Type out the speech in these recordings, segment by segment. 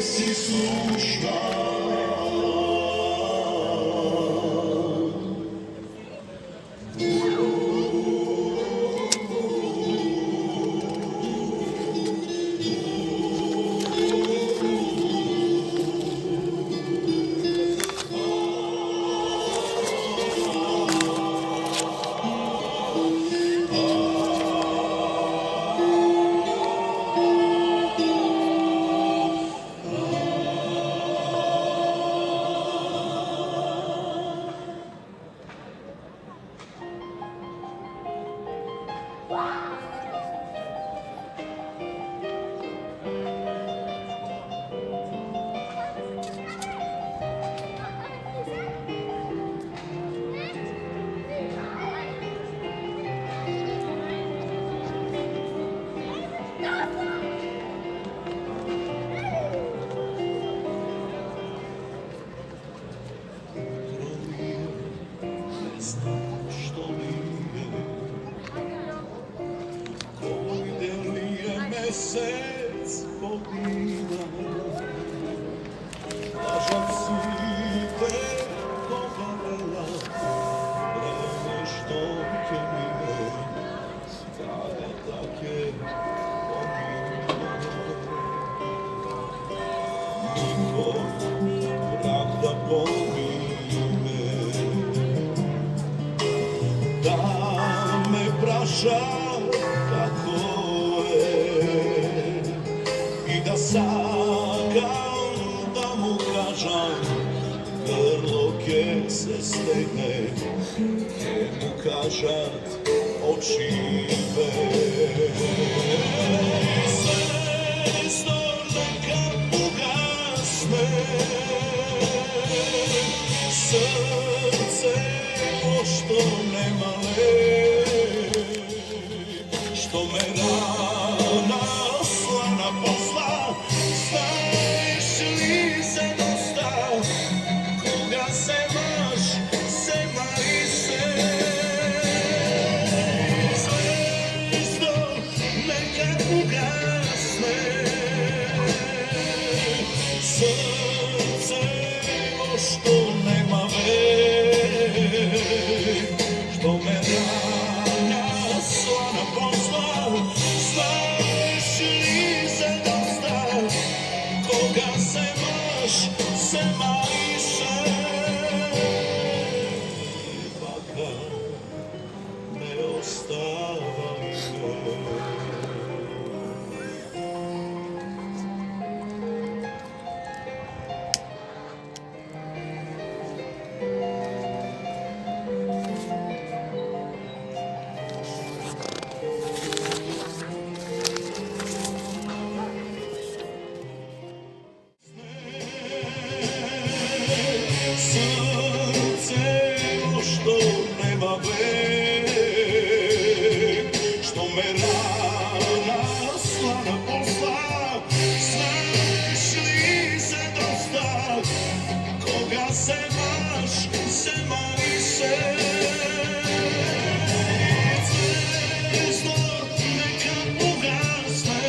si sluša. Mesec pobina, lažac si te povarela, vreme što te mine, kada take pomine. Niko pravda pomine, da me praša kako da sakam, da mu kažam, grlo ke se stegne, ke mu kažat očive. Svestor neka ugasne, srce pošto nema lek, što me rana slana posla. Znaš li za dosta, koga se maš, se mari se. Zvezdo neka ugasne, srce pošto nema vek, što me rana slana posla. Znaš li za dosta, koga se maš, se mariše. Baka, ne ostavaj me. Srce što nema vek, što me rana slana posla. Znaš li za dosta, koga se maš, se mariše. Zvezdo neka ugasne,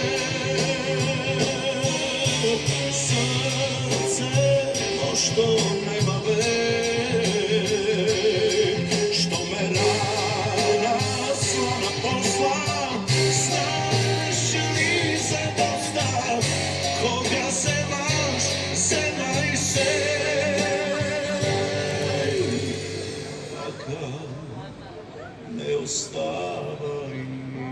srce što nema vek, što me rana slana posla. Znaš li za dosta, koga se maš, se mariše. Baka, ne ostavaj me.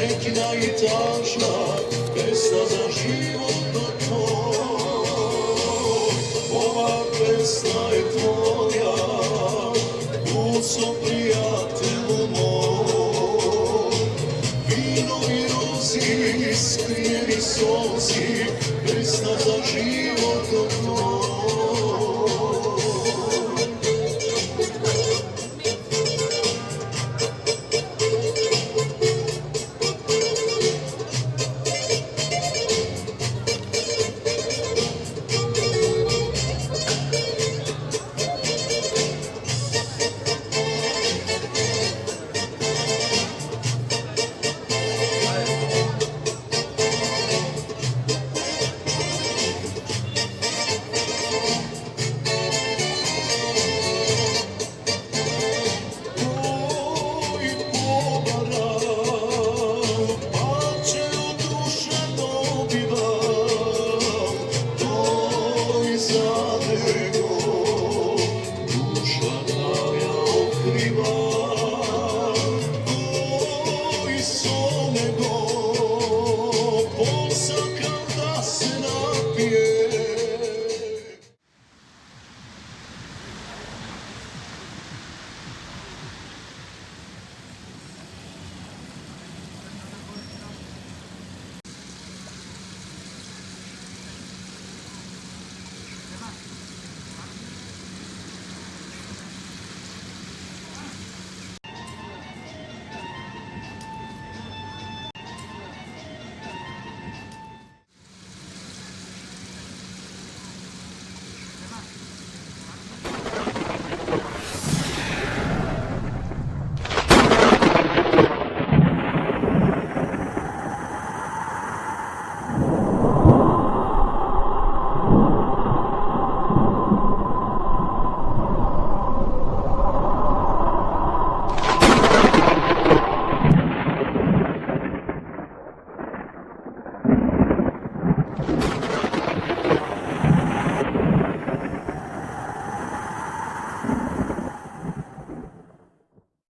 srećna i tašna, pesma za život tvoj. Ova pesma je tvoja, put su prije